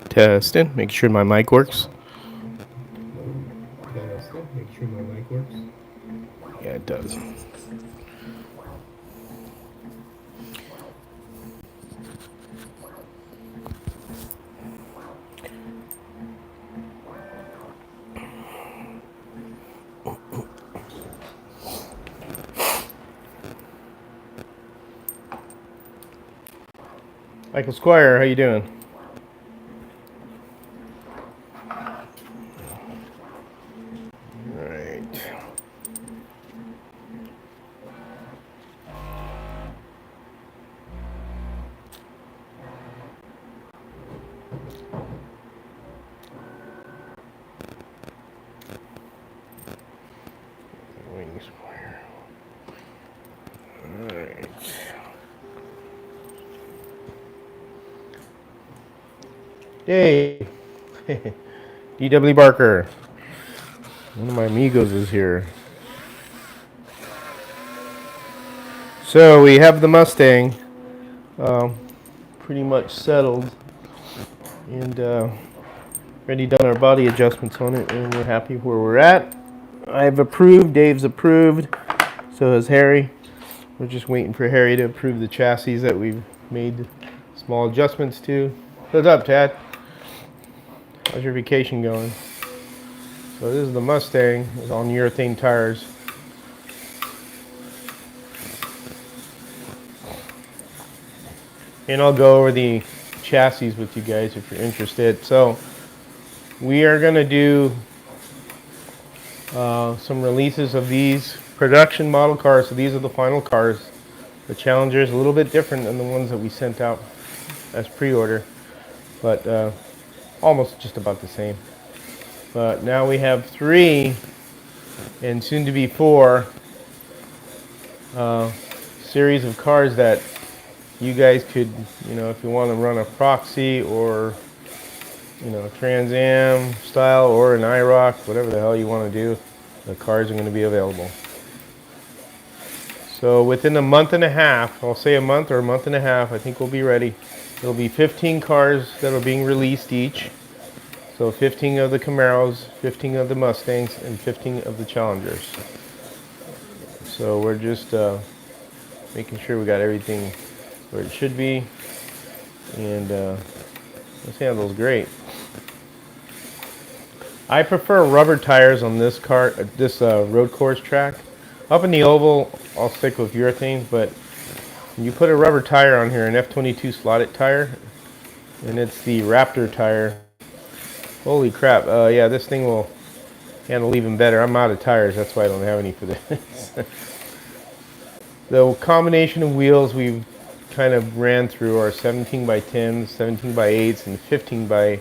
Testing, make sure my mic works. Testing, make sure my mic works. Yeah, it does. Michael Squire, how you doing? Hey, D.W. Barker. One of my amigos is here. So we have the Mustang pretty much settled and already done our body adjustments on it, and we're happy where we're at. I've approved, Dave's approved, so has Harry. We're just waiting for Harry to approve the chassis that we've made small adjustments to. What's up, Tad? How's your vacation going? So this is the Mustang. It's on urethane tires. And I'll go over the chassis with you guys if you're interested. So we are going to do some releases of these production model cars. So these are the final cars. The Challenger is a little bit different than the ones that we sent out as pre-order, but almost just about the same. But now we have 3 and soon to be 4 series of cars that you guys could, if you want to run a proxy or, Trans Am style or an IROC, whatever the hell you want to do, the cars are going to be available. So within a month and a half, I'll say a month or a month and a half, I think we'll be ready. There'll be 15 cars that are being released each. So 15 of the Camaros, 15 of the Mustangs, and 15 of the Challengers. So we're just making sure we got everything where it should be, and this handles great. I prefer rubber tires on this car, this road course track. Up in the oval, I'll stick with urethane, but when you put a rubber tire on here, an F22 slotted tire, and it's the Raptor tire. Holy crap! Yeah, this thing will handle even better. I'm out of tires, that's why I don't have any for this. The combination of wheels we've kind of ran through are 17 by 10s, 17 by 8s, and 15 by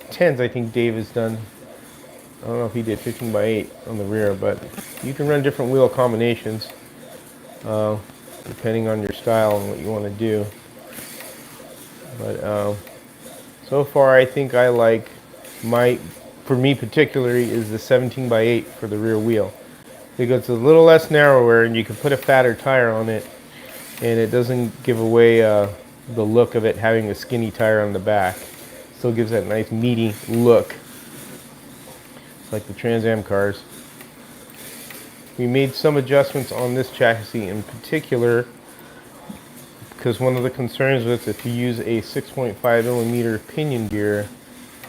10s. I think Dave has done. I don't know if he did 15 by 8 on the rear, but you can run different wheel combinations depending on your style and what you want to do. But so far, I think I like for me particularly, is the 17 by 8 for the rear wheel, because it's a little less narrower and you can put a fatter tire on it, and it doesn't give away the look of it having a skinny tire on the back. Still gives that nice meaty look, like the Trans Am cars. We made some adjustments on this chassis in particular because one of the concerns was if you use a 6.5 millimeter pinion gear,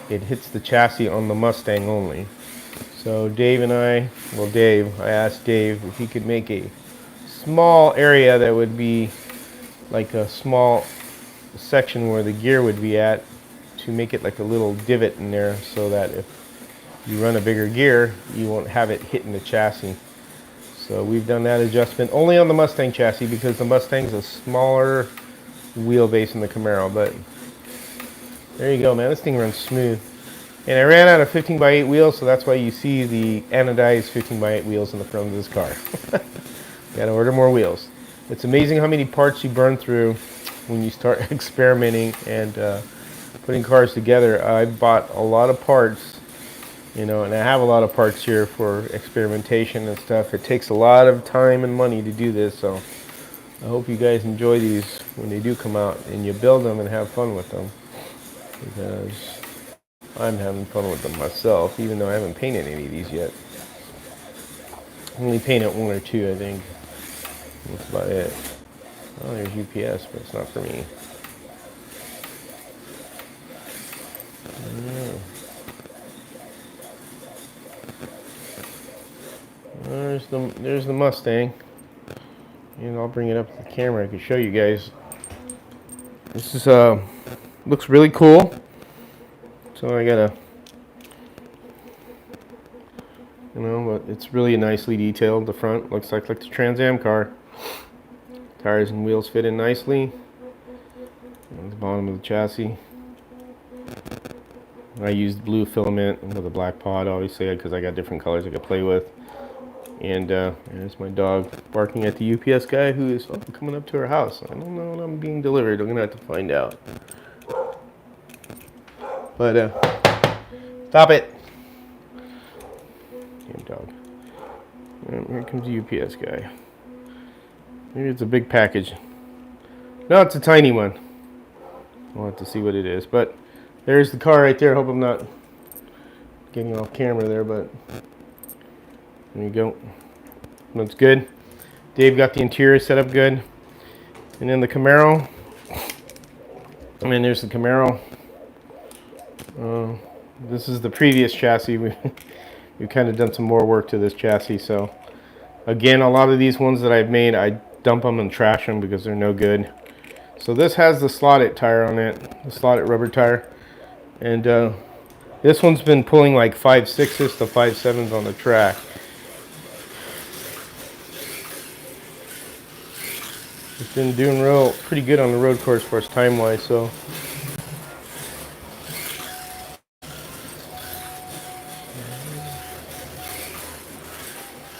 it hits the chassis on the Mustang only. So Dave and I asked Dave if he could make a small area that would be like a small section where the gear would be at, to make it like a little divot in there, so that if you run a bigger gear, you won't have it hitting the chassis. So we've done that adjustment only on the Mustang chassis because the Mustang's a smaller wheelbase than the Camaro. But there you go, man. This thing runs smooth. And I ran out of 15 by 8 wheels, so that's why you see the anodized 15 by 8 wheels in the front of this car. Gotta order more wheels. It's amazing how many parts you burn through when you start experimenting and putting cars together, I bought a lot of parts, and I have a lot of parts here for experimentation and stuff. It takes a lot of time and money to do this, so I hope you guys enjoy these when they do come out and you build them and have fun with them, because I'm having fun with them myself, even though I haven't painted any of these yet. I only painted one or two, I think. That's about it. Oh, there's UPS, but it's not for me. There's the Mustang, and I'll bring it up to the camera. I can show you guys. This is looks really cool. So I gotta, but it's really nicely detailed. The front looks like the Trans Am car. Tires and wheels fit in nicely. And the bottom of the chassis. I used blue filament with a black pod, obviously, because I got different colors I could play with. And there's my dog barking at the UPS guy who is coming up to our house. I don't know when I'm being delivered. I'm gonna have to find out. But stop it, damn dog. And here comes the UPS guy. Maybe it's a big package. No, it's a tiny one. We'll have to see what it is. But there's the car right there. Hope I'm not getting off camera there, but there you go. Looks good. Dave got the interior set up good. And then the Camaro. There's the Camaro. This is the previous chassis. We've kind of done some more work to this chassis. So again, a lot of these ones that I've made, I dump them and trash them because they're no good. So this has the slotted tire on it, the slotted rubber tire. And this one's been pulling like 5.6s to 5.7s on the track. It's been doing pretty good on the road course for us time-wise, so.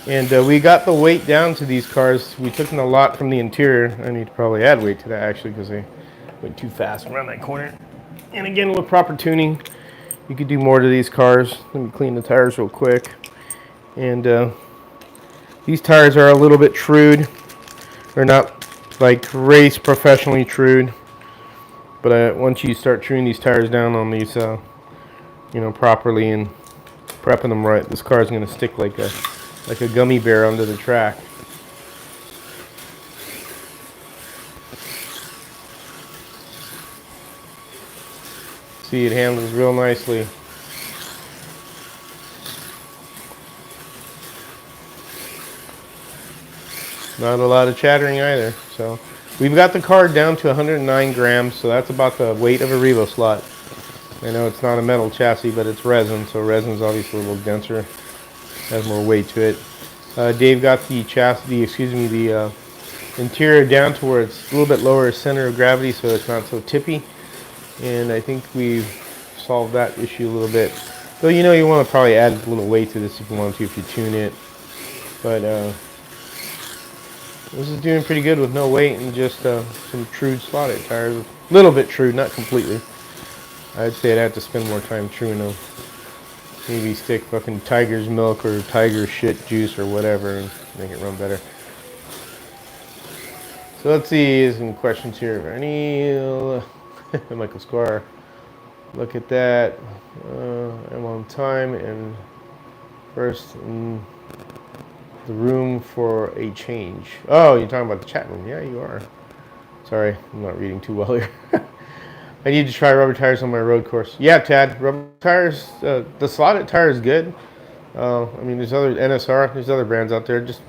And we got the weight down to these cars. We took in a lot from the interior. I need to probably add weight to that actually because I went too fast around that corner. And again, with proper tuning, you could do more to these cars. Let me clean the tires real quick. And these tires are a little bit trued. They're not like race professionally trued, but once you start truing these tires down on these, properly and prepping them right, this car is going to stick like a gummy bear onto the track. See, it handles real nicely. Not a lot of chattering either. So we've got the car down to 109 grams, so that's about the weight of a Revo slot. I know it's not a metal chassis, but it's resin, so resin's obviously a little denser, has more weight to it. Dave got the the interior down to where it's a little bit lower center of gravity, so it's not so tippy. And I think we've solved that issue a little bit. Though you want to probably add a little weight to this if you want to, if you tune it. But this is doing pretty good with no weight and just some trued slotted tires. A little bit trued, not completely. I'd say I'd have to spend more time truing them. Maybe stick fucking tiger's milk or tiger shit juice or whatever and make it run better. So let's see some questions here. Any Michael Squire. Look at that. I'm on time and first in the room for a change. Oh, you're talking about the chat room. Yeah, you are. Sorry, I'm not reading too well here. I need to try rubber tires on my road course. Yeah, Tad, rubber tires, the slotted tire is good. There's other NSR, there's other brands out there. Just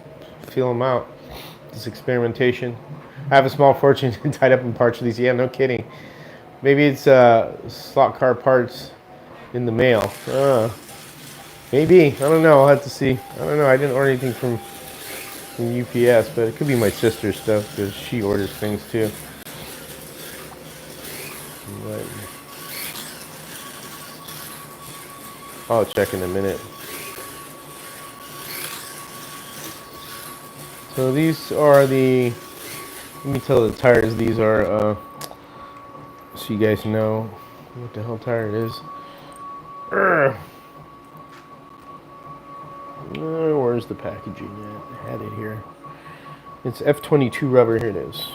feel them out. It's experimentation. I have a small fortune tied up in parts of these. Yeah, no kidding. Maybe it's slot car parts in the mail. Maybe. I don't know. I'll have to see. I don't know. I didn't order anything from UPS, but it could be my sister's stuff because she orders things too. But I'll check in a minute. So these are let me tell the tires these are, so you guys know. What the hell tire it is. Urgh. Where's the packaging at? I had it here. It's F22 rubber. Here it is.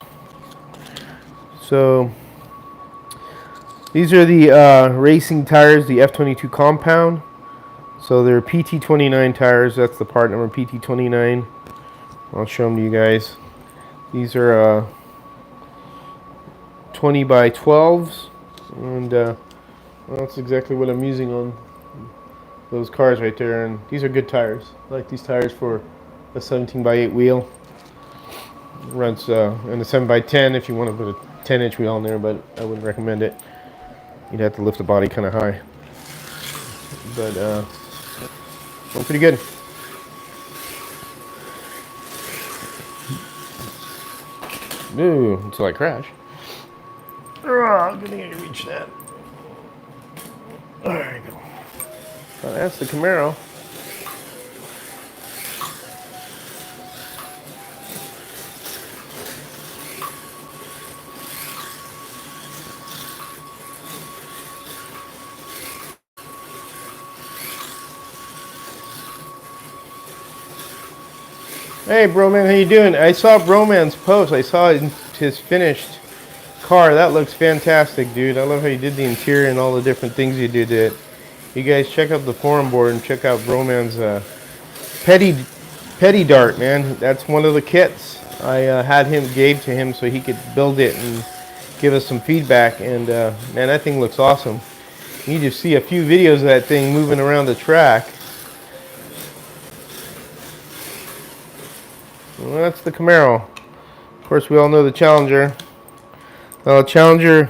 So these are the racing tires, the F22 compound. So they're PT29 tires. That's the part number, PT29. I'll show them to you guys. These are 20 by 12s, and well, that's exactly what I'm using on those cars right there. And these are good tires. I like these tires for a 17 by 8 wheel. Runs in a 7 by 10 if you want to put a 10-inch wheel on there, but I wouldn't recommend it. You'd have to lift the body kind of high. But well, pretty good. Ooh, until I crash. Oh, good thing I can reach that. There you go. Well, that's the Camaro. Hey, Broman, how you doing? I saw Broman's post. I saw his finished car. That looks fantastic, dude. I love how you did the interior and all the different things you did to it. You guys check out the forum board and check out Broman's petty dart, man. That's one of the kits I gave to him so he could build it and give us some feedback. And man, that thing looks awesome. You just see a few videos of that thing moving around the track. Well, that's the Camaro. Of course, we all know the Challenger. Challenger,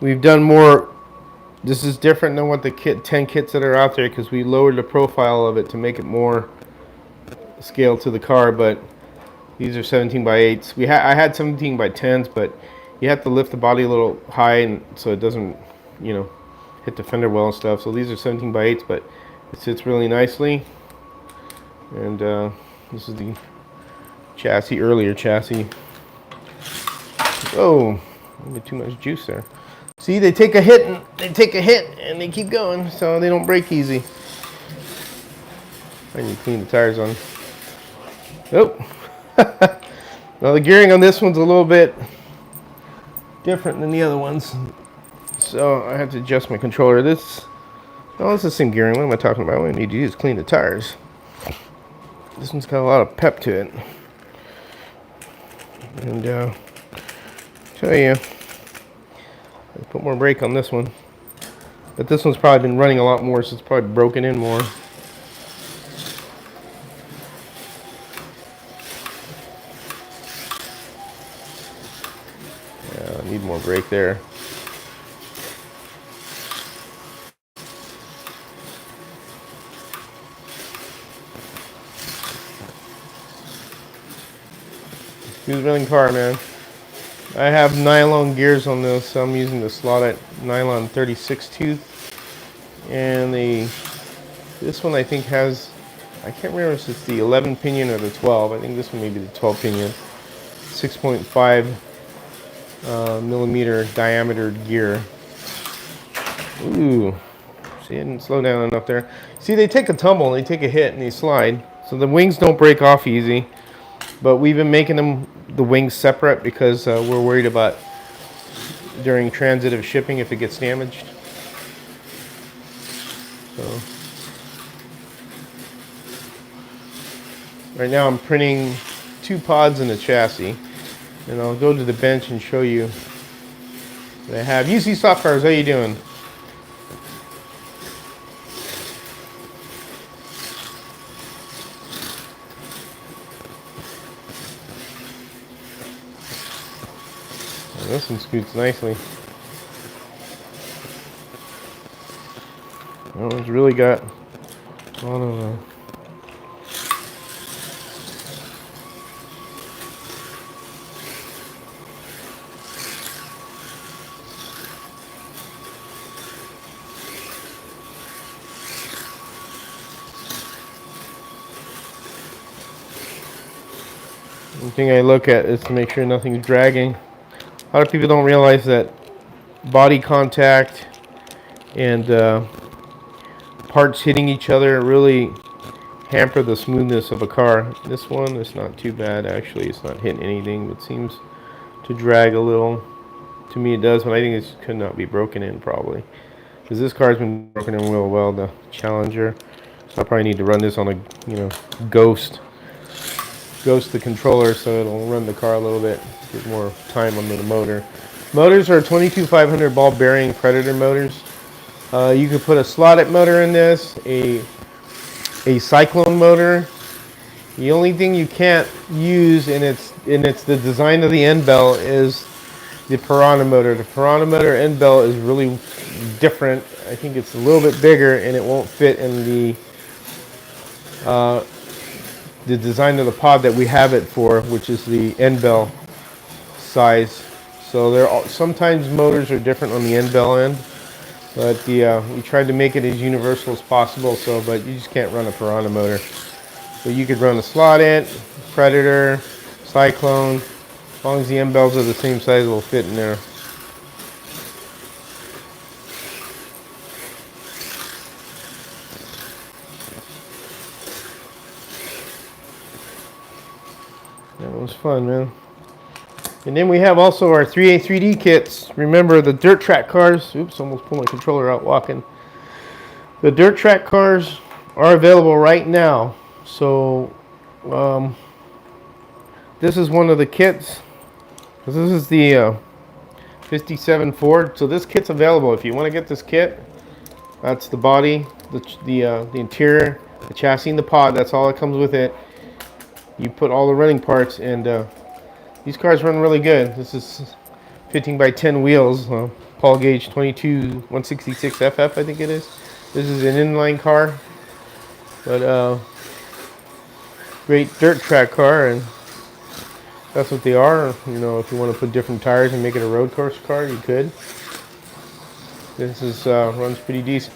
we've done more. This is different than what the 10 kits that are out there because we lowered the profile of it to make it more scale to the car. But these are 17 by 8s. I had 17 by 10s, but you have to lift the body a little high and so it doesn't, hit the fender well and stuff. So these are 17 by 8s, but it sits really nicely. And this is the earlier chassis. Oh, a bit too much juice there. See, they take a hit and they keep going, so they don't break easy. I need to clean the tires on. Oh. Now the gearing on this one's a little bit different than the other ones, so I have to adjust my controller. It's the same gearing. What am I talking about? What I need to do is clean the tires. This one's got a lot of pep to it. And tell you, I put more brake on this one, but this one's probably been running a lot more, so it's probably broken in more. Yeah, I need more brake there. Smooth running car, man. I have nylon gears on this, so I'm using the slotted nylon 36 tooth. And this one I think has, I can't remember if it's the 11 pinion or the 12. I think this one may be the 12 pinion. 6.5 millimeter diameter gear. Ooh, see, I didn't slow down enough there. See, they take a tumble, they take a hit, and they slide. So the wings don't break off easy. But we've been making the wings separate because we're worried about during transit of shipping if it gets damaged. So right now I'm printing 2 pods in the chassis, and I'll go to the bench and show you what I have. UC Soft Cars, how you doing? This one scoots nicely. Oh, it's really got a lot of one thing I look at is to make sure nothing's dragging. A lot of people don't realize that body contact and parts hitting each other really hamper the smoothness of a car. This one is not too bad actually. It's not hitting anything, but seems to drag a little. To me it does, but I think it could not be broken in probably. Because this car's been broken in real well, the Challenger. So I probably need to run this on a, ghost the controller so it'll run the car a little bit, get more time on the motor. Motors are 22,500 ball bearing Predator motors. You could put a slotted motor in this, a Cyclone motor. The only thing you can't use, and it's the design of the end bell, is the Piranha motor. The Piranha motor end bell is really different. I think it's a little bit bigger, and it won't fit in the design of the pod that we have it for, which is the end bell size. So sometimes motors are different on the end bell end, but we tried to make it as universal as possible. But you just can't run a Piranha motor. So you could run a slot-it, Predator, Cyclone. As long as the end bells are the same size, it'll fit in there. That was fun, man. And then we have also our 3A 3D kits. Remember the dirt track cars. Oops, almost pulled my controller out walking. The dirt track cars are available right now. So this is one of the kits. This is the 57 Ford. So this kit's available. If you want to get this kit, that's the body, the interior, the chassis, and the pod. That's all that comes with it. You put all the running parts, and these cars run really good. This is 15x10 wheels, Paul Gauge 22 166 FF, I think it is. This is an inline car, but great dirt track car, and that's what they are. If you want to put different tires and make it a road course car, you could. This is runs pretty decent.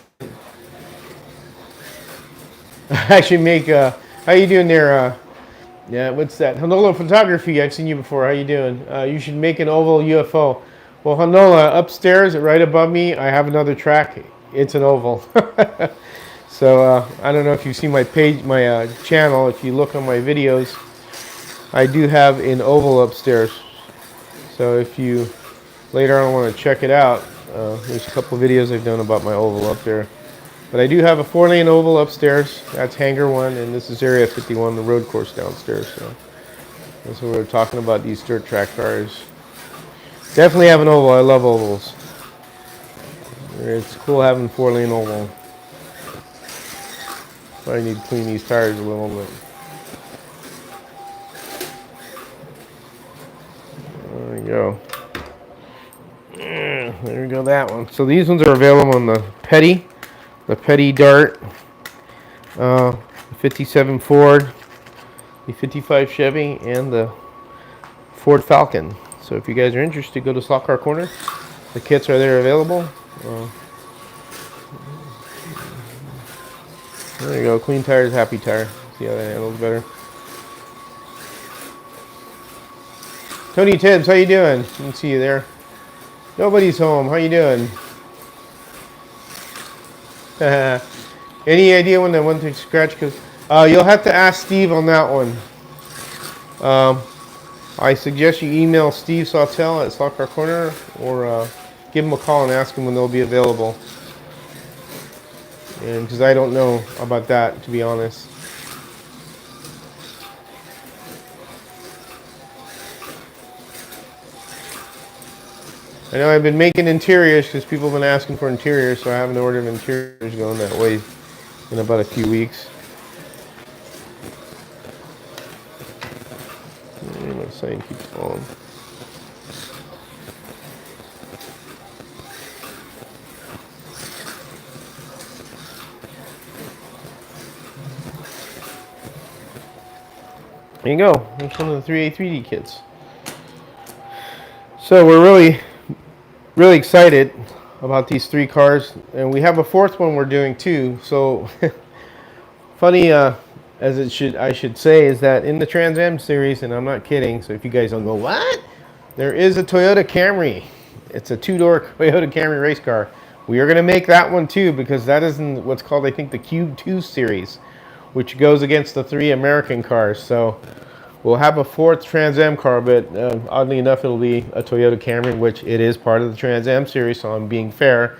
Actually, make how you doing there? Yeah, what's that? Hanola Photography. I've seen you before. How you doing? You should make an oval UFO. Well, Hanola, upstairs, right above me, I have another track. It's an oval. So I don't know if you've seen my page, my channel. If you look on my videos, I do have an oval upstairs. So if you later on want to check it out, there's a couple of videos I've done about my oval up there. But I do have a 4-lane oval upstairs. That's hangar 1, and this is area 51, the road course downstairs. So that's what we're talking about, these dirt track cars. Definitely have an oval. I love ovals. It's cool having 4-lane oval. I need to clean these tires a little bit. There we go. There we go, that one. So these ones are available on the Petty Dart, the 57 Ford, the 55 Chevy, and the Ford Falcon. So if you guys are interested, go to Slot Car Corner. The kits are there available. There you go, clean tires, happy tire. See how that handles better. Tony Tibbs, how you doing? I can see you there. Nobody's home. How you doing? Any idea when they went to scratch? Because you'll have to ask Steve on that one. I suggest you email Steve Sawtell at Slot Car Corner, or give him a call and ask him when they'll be available. And because I don't know about that, to be honest. I know I've been making interiors because people have been asking for interiors, so I have an order of interiors going that way in about a few weeks. My sign keeps falling. There you go. There's one of the 3A 3D kits. So we're really excited about these 3 cars, and we have a 4th one we're doing too. So funny I should say is that in the Trans Am series, and I'm not kidding, so if you guys don't go, what? There is a Toyota Camry It's a two-door Toyota Camry race car. We are going to make that one too, because that is in what's called, I think, the Cube 2 series, which goes against the 3 American cars. So we'll have a 4th Trans Am car, but oddly enough, it'll be a Toyota Camry, which it is part of the Trans Am series, so I'm being fair.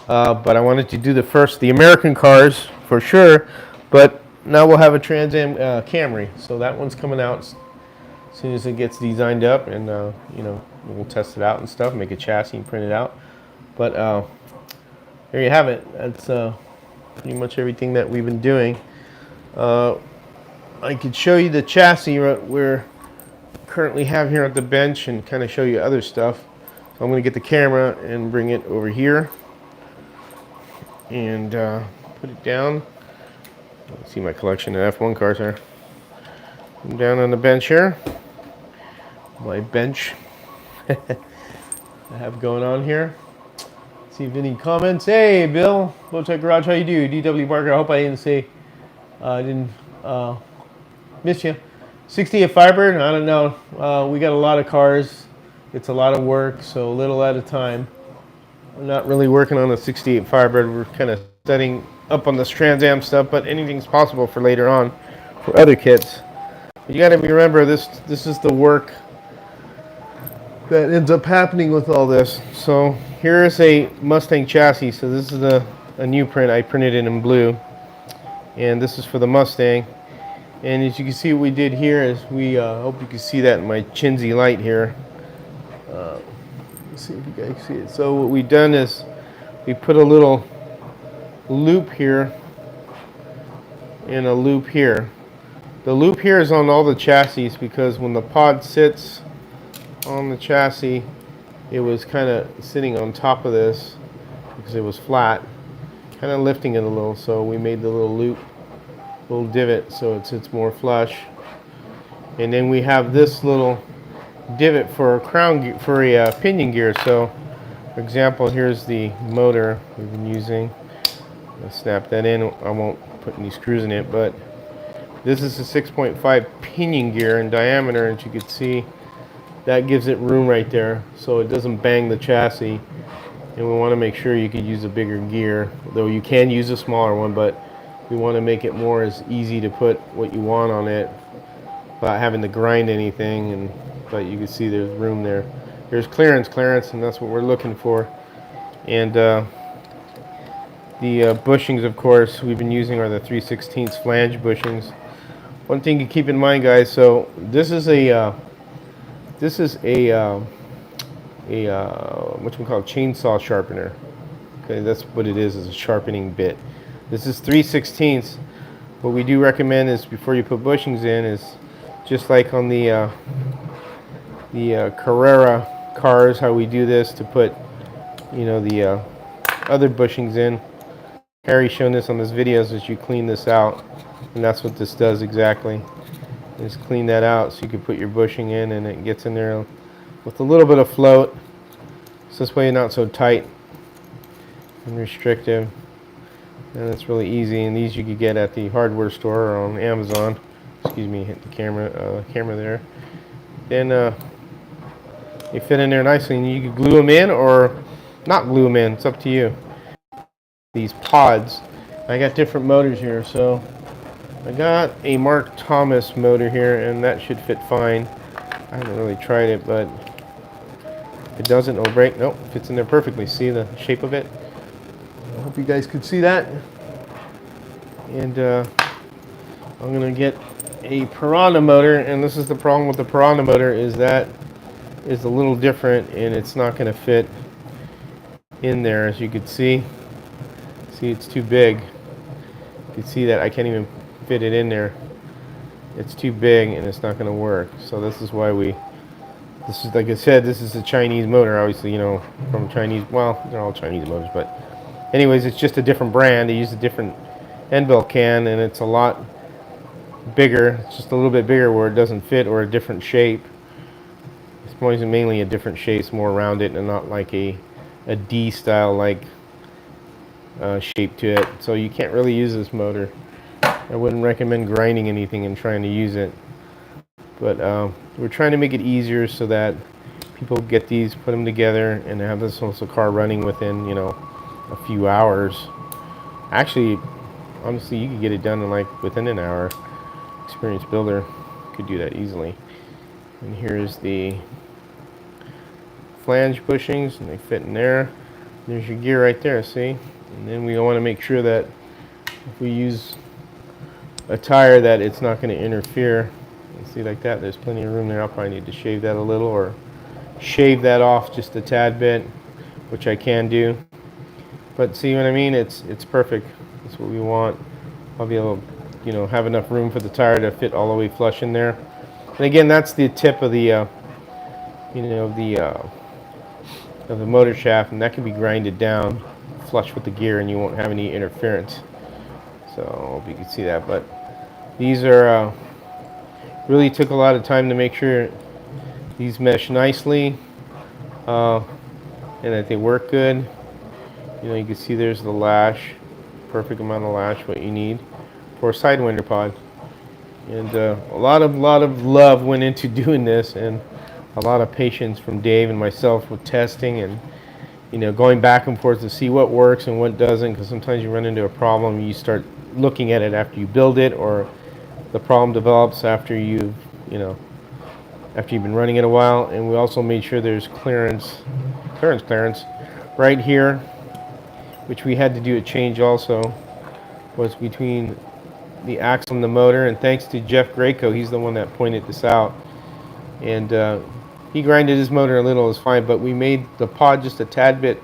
But I wanted to do the American cars for sure, but now we'll have a Trans Am Camry. So that one's coming out as soon as it gets designed up, and you know, we'll test it out and stuff, make a chassis and print it out. But there you have it. That's pretty much everything that we've been doing. I could show you the chassis we're currently have here at the bench and kind of show you other stuff. So I'm going to get the camera and bring it over here and put it down. Let's see my collection of F1 cars here. I'm down on the bench here. My bench I have going on here. See if any comments. Hey, Bill, Bowtech Garage, how you do? DW Barker, I hope I didn't say, I didn't miss you. 68 Firebird, I don't know. We got a lot of cars. It's a lot of work, so a little at a time. I'm not really working on the 68 Firebird. We're kind of setting up on this Trans Am stuff, but anything's possible for later on for other kits. But you got to remember, this is the work that ends up happening with all this. So here is a Mustang chassis. So this is a new print. I printed it in blue, and this is for the Mustang. And as you can see, what we did here is we hope you can see that in my Chinsey light here. Let's see if you guys see it. So what we've done is we put a little loop here and a loop here. The loop here is on all the chassis because when the pod sits on the chassis, it was kind of sitting on top of this because it was flat, kind of lifting it a little. So we made the little loop, little divot, so it sits more flush. And then we have this little divot for a crown for a pinion gear. So for example, here's the motor we've been using. I'll snap that in. I won't put any screws in it, but this is a 6.5 pinion gear in diameter, and you can see that gives it room right there so it doesn't bang the chassis. And we want to make sure you could use a bigger gear, though you can use a smaller one, but we want to make it more as easy to put what you want on it without having to grind anything. But you can see there's room there. There's clearance, and that's what we're looking for. And the bushings, of course, we've been using are the 3/16 flange bushings. One thing to keep in mind, guys. So this is a what we call chainsaw sharpener. Okay, that's what it is a sharpening bit. This is 3/16. What we do recommend is before you put bushings in is just like on the Carrera cars, how we do this to put, you know, the other bushings in. Harry's shown this on his videos as you clean this out, and that's what this does exactly. Just clean that out so you can put your bushing in and it gets in there with a little bit of float, so this way you're not so tight and restrictive. And it's really easy, and these you could get at the hardware store or on Amazon. Excuse me, hit the camera there. Then they fit in there nicely, and you can glue them in or not glue them in. It's up to you. These pods, I got different motors here. So I got a Mark Thomas motor here, and that should fit fine. I haven't really tried it, but if it doesn't, it'll break. Nope, fits in there perfectly. See the shape of it? I hope you guys could see that. And I'm gonna get a Piranha motor, and this is the problem with the Piranha motor, is that is a little different, and it's not gonna fit in there. As you can see, it's too big. You can see that I can't even fit it in there. It's too big, and it's not gonna work. So this is why this is, like I said, this is a Chinese motor, obviously, you know, from Chinese, well, they're all Chinese motors, but anyways, it's just a different brand. They use a different end bell can, and it's a lot bigger. It's just a little bit bigger where it doesn't fit, or a different shape. It's mainly a different shape. It's more rounded and not like a D style like shape to it. So you can't really use this motor. I wouldn't recommend grinding anything and trying to use it. But we're trying to make it easier so that People get these, put them together, and have this also car running within, a few hours. Actually, honestly, you could get it done in like within an hour. Experienced builder could do that easily. And here's the flange bushings, and they fit in there. There's your gear right there, see? And then we want to make sure that if we use a tire that it's not going to interfere. You see like that, there's plenty of room there. I'll probably need to shave that a little, or shave that off just a tad bit, which I can do. But see what I mean? It's perfect. That's what we want. I'll be able to, have enough room for the tire to fit all the way flush in there. And again, that's the tip of the, of the motor shaft, and that can be grinded down flush with the gear, and you won't have any interference. So I hope you can see that. But these are really took a lot of time to make sure these mesh nicely, and that they work good. You can see there's the lash, perfect amount of lash, what you need for a sidewinder pod. And a lot of love went into doing this, and a lot of patience from Dave and myself with testing and going back and forth to see what works and what doesn't, because sometimes you run into a problem and you start looking at it after you build it, or the problem develops after you've been running it a while. And we also made sure there's clearance right here, which we had to do a change also, was between the axle and the motor. And thanks to Jeff Greco, he's the one that pointed this out. And he grinded his motor a little, it was fine, but we made the pod just a tad bit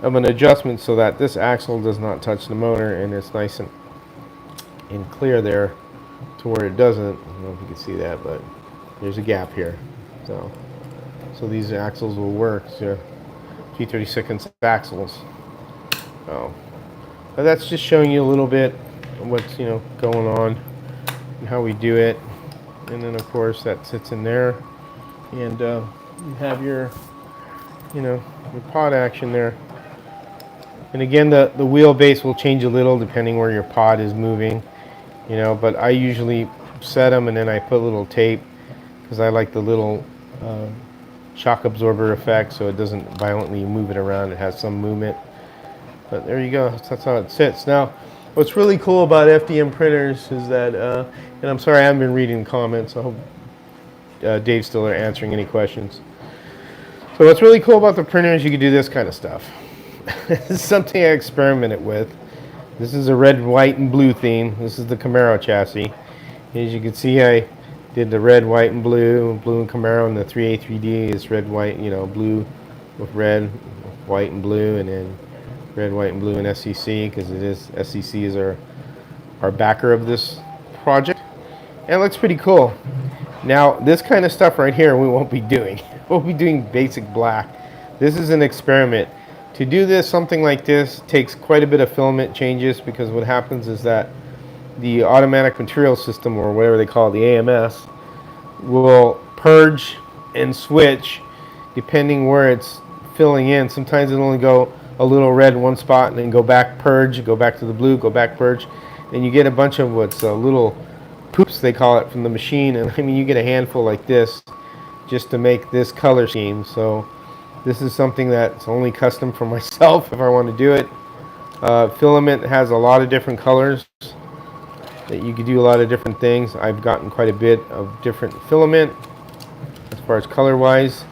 of an adjustment so that this axle does not touch the motor, and it's nice and clear there to where it doesn't. I don't know if you can see that, but there's a gap here. So these axles will work. So G36 axles. But that's just showing you a little bit of what's going on and how we do it. And then of course that sits in there, and you have your your pod action there. And again, the wheelbase will change a little depending where your pod is moving, but I usually set them and then I put a little tape, because I like the little shock absorber effect, so it doesn't violently move it around. It has some movement. But there you go. That's how it sits. Now, what's really cool about FDM printers is that, and I'm sorry I haven't been reading comments. I hope Dave's still there answering any questions. So what's really cool about the printer is you can do this kind of stuff. This is something I experimented with. This is a red, white, and blue theme. This is the Camaro chassis. As you can see, I did the red, white, and blue and Camaro, and the 3A3D is red, white, blue with red, white, and blue, and then red, white, and blue in SCC, because SCC is our backer of this project. And it looks pretty cool. Now, this kind of stuff right here we won't be doing. We'll be doing basic black. This is an experiment. To do this, something like this takes quite a bit of filament changes, because what happens is that the automatic material system, or whatever they call it, the AMS, will purge and switch depending where it's filling in. Sometimes it'll only go a little red in one spot and then go back, purge, go back to the blue, go back, purge, and you get a bunch of what's little poops, they call it, from the machine. And I mean, you get a handful like this just to make this color scheme. So this is something that's only custom for myself if I want to do it. Filament has a lot of different colors that you could do a lot of different things. I've gotten quite a bit of different filament as far as color wise.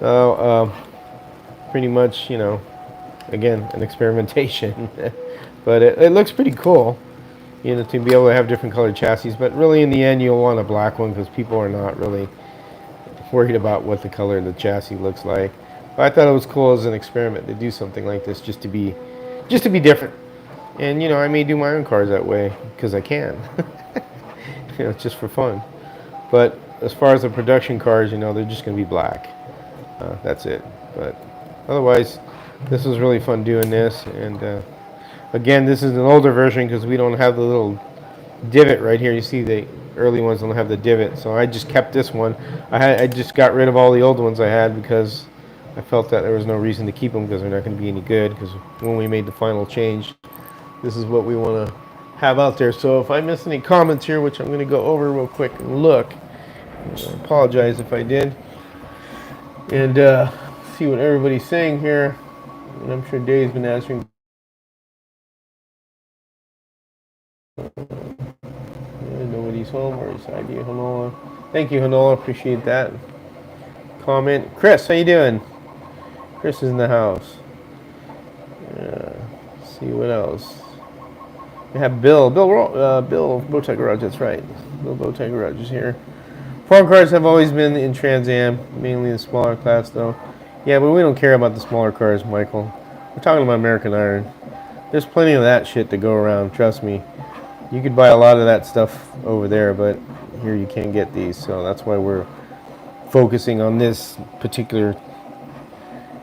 So pretty much, again, an experimentation. But it looks pretty cool, to be able to have different colored chassis. But really, in the end, you'll want a black one, because people are not really worried about what the color of the chassis looks like. But I thought it was cool as an experiment to do something like this, just to be different. And I may do my own cars that way because I can. Just for fun. But as far as the production cars, they're just going to be black. That's it. But otherwise, this was really fun doing this. And again, this is an older version because we don't have the little divot right here. You see, the early ones don't have the divot, so I just kept this one. I just got rid of all the old ones I had, because I felt that there was no reason to keep them, because they're not going to be any good. Because when we made the final change, this is what we want to have out there. So if I miss any comments here, which I'm going to go over real quick and look, I apologize if I did. and see what everybody's saying here. And I'm sure Dave's been answering. Nobody's home or is ID Hanola. Thank you, Hanola. Appreciate that comment. Chris, how you doing? Chris is in the house. Let's see what else. We have Bill. Bill Bowtie Garage. That's right. Bill Bowtie Garage is here. Farm cars have always been in Trans Am, mainly the smaller class, though. Yeah, but we don't care about the smaller cars, Michael. We're talking about American Iron. There's plenty of that shit to go around. Trust me. You could buy a lot of that stuff over there, but here you can't get these. So that's why we're focusing on this particular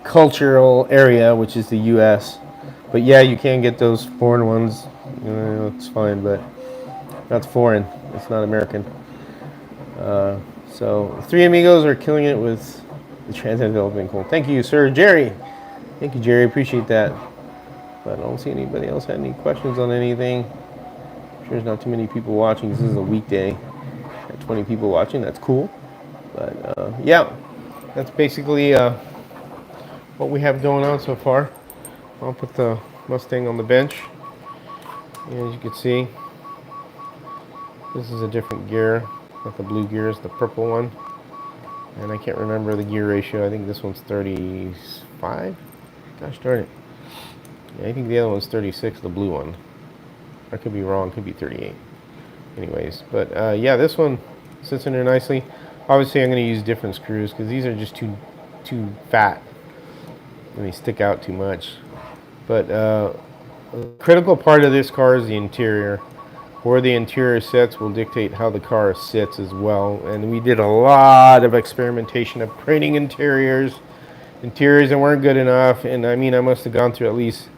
cultural area, which is the U.S. But yeah, you can get those foreign ones. It's fine, but that's foreign. It's not American. So Three Amigos are killing it with the Trans Am development. Cool. Thank you, sir, Jerry. Thank you, Jerry. Appreciate that. But I don't see anybody else had any questions on anything. I'm sure there's not too many people watching. This is a weekday. Got 20 people watching. That's cool. But yeah, that's basically what we have going on so far. I'll put the Mustang on the bench. And as you can see, this is a different gear. Not the blue gear, it's the purple one. And I can't remember the gear ratio. I think this one's 35. Gosh darn it. Yeah, I think the other one's 36, the blue one. I could be wrong, could be 38. Anyways, but yeah, this one sits in there nicely. Obviously, I'm going to use different screws because these are just too fat and they stick out too much. But a critical part of this car is the interior. Where the interior sits will dictate how the car sits as well. And we did a lot of experimentation of printing interiors that weren't good enough. And I mean, I must have gone through at least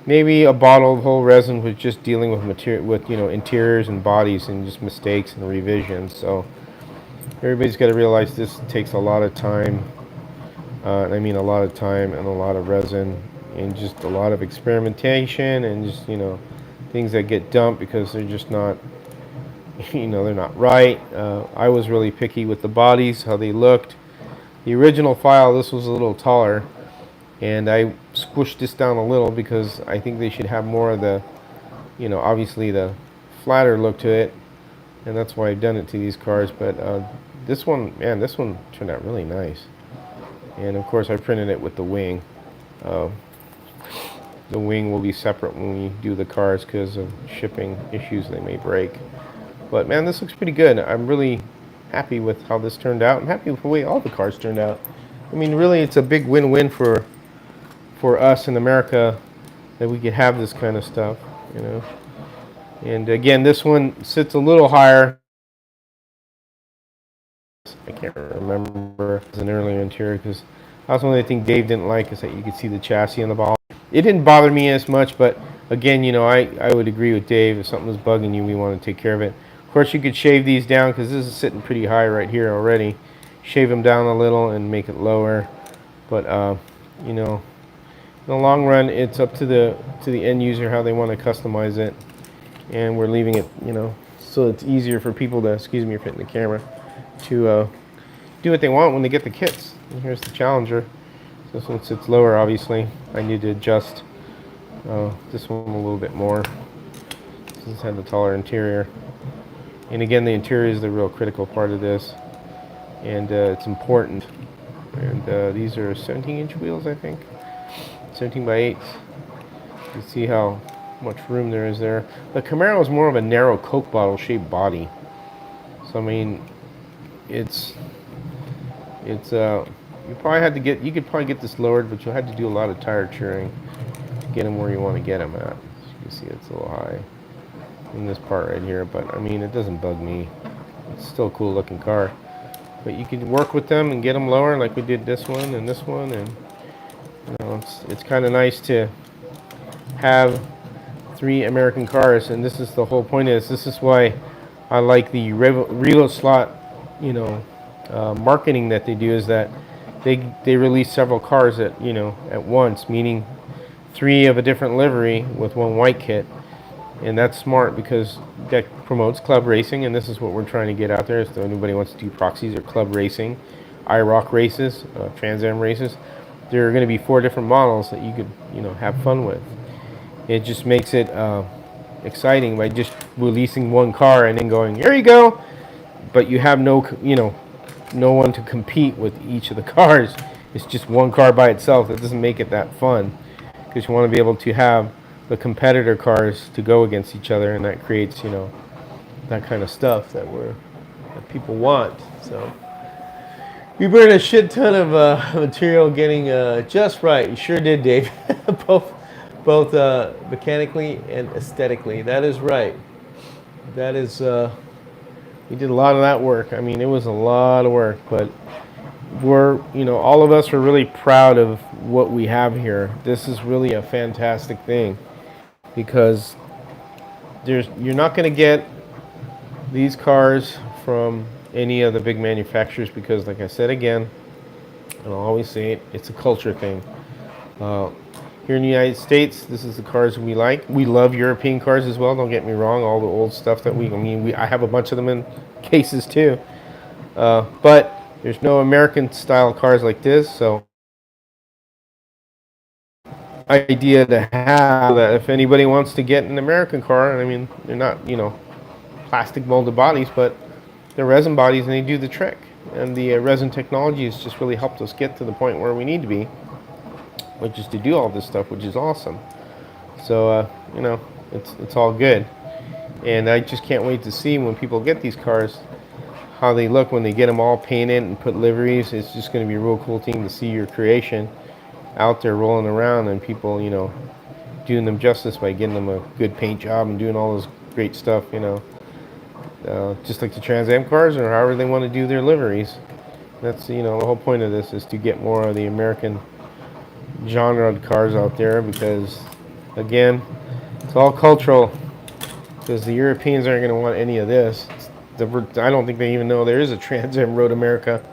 maybe a bottle of whole resin with just dealing with interiors and bodies and just mistakes and revisions. So everybody's got to realize this takes a lot of time. I mean, a lot of time and a lot of resin and just a lot of experimentation and just things that get dumped because they're just not, they're not right. I was really picky with the bodies, how they looked. The original file, this was a little taller, and I squished this down a little because I think they should have more of the, obviously the flatter look to it, and that's why I've done it to these cars. But this one turned out really nice. And of course I printed it with the wing. The wing will be separate when we do the cars because of shipping issues they may break. But man, this looks pretty good. I'm really happy with how this turned out. I'm happy with the way all the cars turned out. I mean, really, it's a big win-win for us in America that we could have this kind of stuff, And again, this one sits a little higher. I can't remember as an earlier interior because that's one thing Dave didn't like is that you could see the chassis on the ball. It didn't bother me as much, but again, I would agree with Dave. If something was bugging you, we want to take care of it. Of course, you could shave these down because this is sitting pretty high right here already. Shave them down a little and make it lower. But in the long run, it's up to the end user how they want to customize it, and we're leaving it, so it's easier for people to, excuse me for hitting the camera, to do what they want when they get the kits. And here's the Challenger. This one sits lower, obviously. I need to adjust this one a little bit more. This has the taller interior. And again, the interior is the real critical part of this. And it's important. And these are 17-inch wheels, I think. 17 by 8. You see how much room there is there. The Camaro is more of a narrow Coke bottle shaped body. So, I mean, it's you could probably get this lowered, but you'll have to do a lot of tire churning to get them where you want to get them at. As you can see, it's a little high in this part right here, but I mean, it doesn't bug me. It's still a cool looking car. But you can work with them and get them lower like we did this one, and it's kind of nice to have 3 American cars, and this is the whole point of this. This is why I like the Revo slot, marketing that they do, is that they release several cars at once, meaning 3 of a different livery with 1 white kit. And that's smart because that promotes club racing, and this is what we're trying to get out there. So if anybody wants to do proxies or club racing, IROC races, Trans Am races. There are going to be 4 different models that you could, have fun with. It just makes it exciting by just releasing one car and then going, here you go. But you have no one to compete with each of the cars. It's just one car by itself. That doesn't make it that fun, because you want to be able to have the competitor cars to go against each other, and that creates, that kind of stuff that people want. So we burned a shit ton of material getting just right. You sure did, Dave. both mechanically and aesthetically. That is right. That is. We did a lot of that work. I mean, it was a lot of work, but all of us are really proud of what we have here. This is really a fantastic thing, because you're not going to get these cars from any of the big manufacturers, because, like I said again, and I'll always say it, it's a culture thing. Here in the United States, this is the cars we like. We love European cars as well, don't get me wrong. All the old stuff that I have a bunch of them in cases too. But there's no American style cars like this, so idea to have that if anybody wants to get an American car, and I mean, they're not, plastic molded bodies, but they're resin bodies, and they do the trick. And the resin technology has just really helped us get to the point where we need to be, which is to do all this stuff, which is awesome. So, it's all good. And I just can't wait to see when people get these cars, how they look when they get them all painted and put liveries. It's just going to be a real cool thing to see your creation out there rolling around, and people, doing them justice by getting them a good paint job and doing all this great stuff, just like the Trans Am cars, or however they want to do their liveries. That's, the whole point of this is to get more of the American genre cars out there, because, again, it's all cultural, because the Europeans aren't going to want any of this. I don't think they even know there is a Trans Am Road America,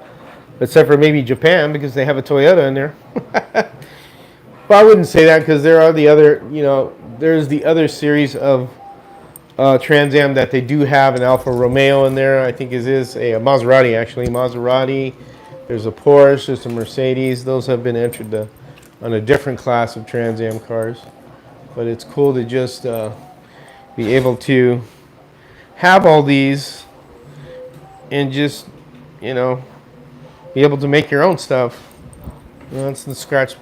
except for maybe Japan, because they have a Toyota in there. Well, I wouldn't say that, because there are the other, there's the other series of Trans Am that they do have an Alfa Romeo in there. I think it is a Maserati, actually. Maserati. There's a Porsche. There's a Mercedes. Those have been entered on a different class of Trans Am cars. But it's cool to just be able to have all these and just, be able to make your own stuff. That's the scratch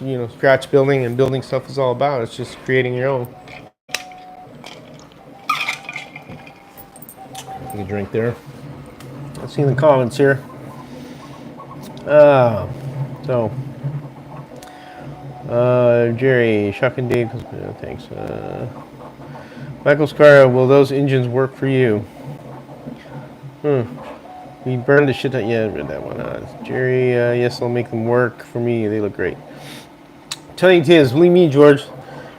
building and building stuff is all about. It's just creating your own. Take a drink there. Let's see in the comments here. Jerry, Chuck and Dave, thanks. Michael Scar, will those engines work for you? We burned the shit out. Yeah, I read that one. Jerry, yes, I'll make them work for me. They look great. Telling you, believe me, George,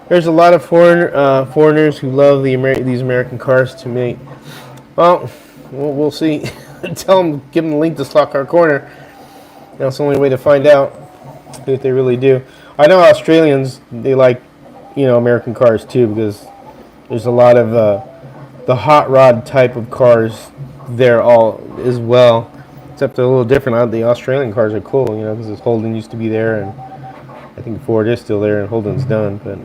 there's a lot of foreigners who love these American cars to me. Well, we'll see. Give them the link to Slot Car Corner. That's the only way to find out if they really do. I know Australians, they like, American cars too, because there's a lot of the hot rod type of cars there all as well, except they're a little different. The Australian cars are cool, because Holden used to be there, and I think Ford is still there, and Holden's done, but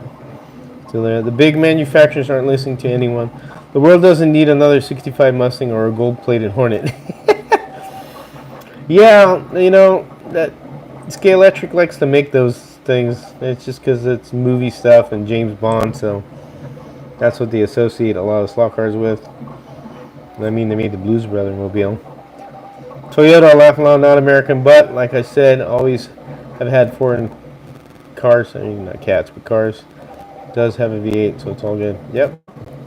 still there. The big manufacturers aren't listening to anyone. The world doesn't need another 65 Mustang or a gold-plated Hornet. Yeah, that Scale Electric likes to make those things. It's just because it's movie stuff and James Bond, so that's what they associate a lot of slot cars with. I mean, they made the Blues Brother mobile. Toyota, I laugh aloud, not American, but like I said, always have had foreign cars. I mean, not cats, but cars. It does have a V8, so it's all good. Yep,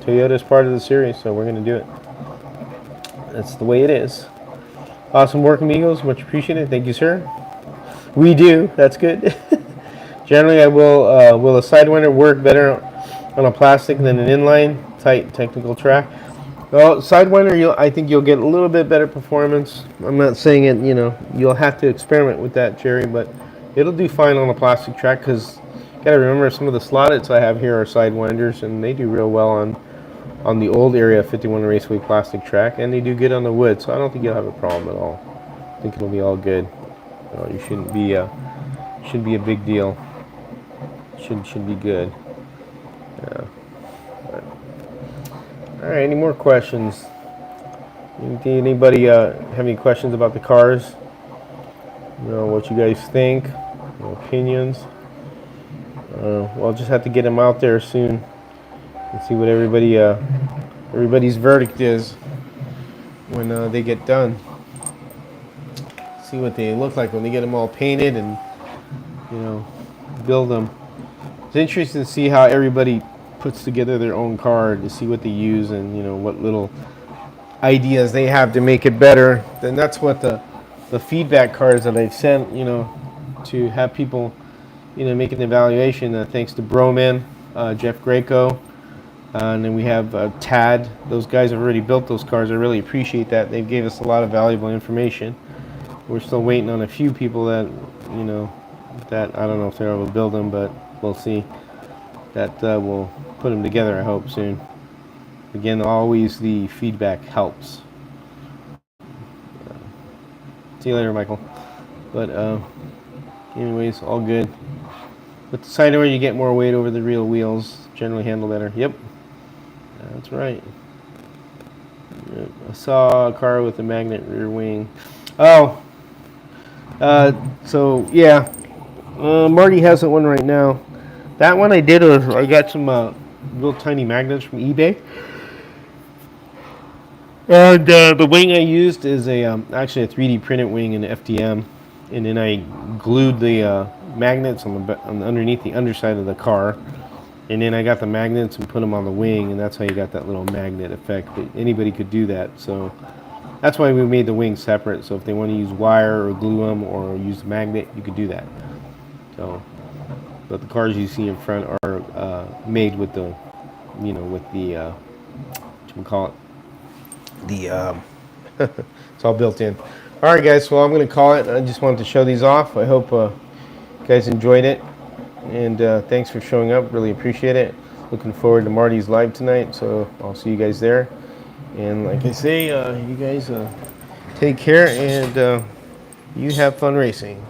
Toyota is part of the series, so we're going to do it. That's the way it is. Awesome work, amigos. Much appreciated. Thank you, sir. We do. That's good. Generally, I will a Sidewinder work better on a plastic than an inline tight technical track? Well, Sidewinder, I think you'll get a little bit better performance. I'm not saying it, you'll have to experiment with that, Jerry, but it'll do fine on a plastic track, because you got to remember some of the slotteds I have here are Sidewinders, and they do real well on the old Area 51 Raceway plastic track, and they do good on the wood, so I don't think you'll have a problem at all. I think it'll be all good. So you shouldn't be a big deal. Should be good. Yeah. But, all right. Any more questions? Anybody have any questions about the cars? What you guys think? Opinions? Well, I'll just have to get them out there soon and see what everybody's verdict is when they get done. See what they look like when they get them all painted and build them. It's interesting to see how everybody puts together their own car to see what they use and what little ideas they have to make it better. Then that's what the feedback cards that I've sent to have people make an evaluation. Thanks to Broman, Jeff Greco, and then we have Tad. Those guys have already built those cars. I really appreciate that. They gave us a lot of valuable information. We're still waiting on a few people that that I don't know if they're able to build them, but we'll see. That we'll put them together, I hope, soon. Again, always the feedback helps. See you later, Michael. But anyways, all good. With the side door, you get more weight over the real wheels. Generally handle better. Yep, that's right. Yep. I saw a car with a magnet rear wing. Oh, so yeah, Marty has one right now. That one I did was I got some real tiny magnets from eBay. And the wing I used is actually a 3D printed wing in FDM, and then I glued the magnets on underneath the underside of the car, and then I got the magnets and put them on the wing, and that's how you got that little magnet effect. But anybody could do that, so that's why we made the wings separate. So if they want to use wire or glue them or use the magnet, you could do that. So, but the cars you see in front are made with the, with the what you call it. It's all built in. All right, guys. Well, I'm going to call it. I just wanted to show these off. I hope you guys enjoyed it, and thanks for showing up. Really appreciate it. Looking forward to Marty's live tonight, so I'll see you guys there. And like I say, you guys take care, and you have fun racing.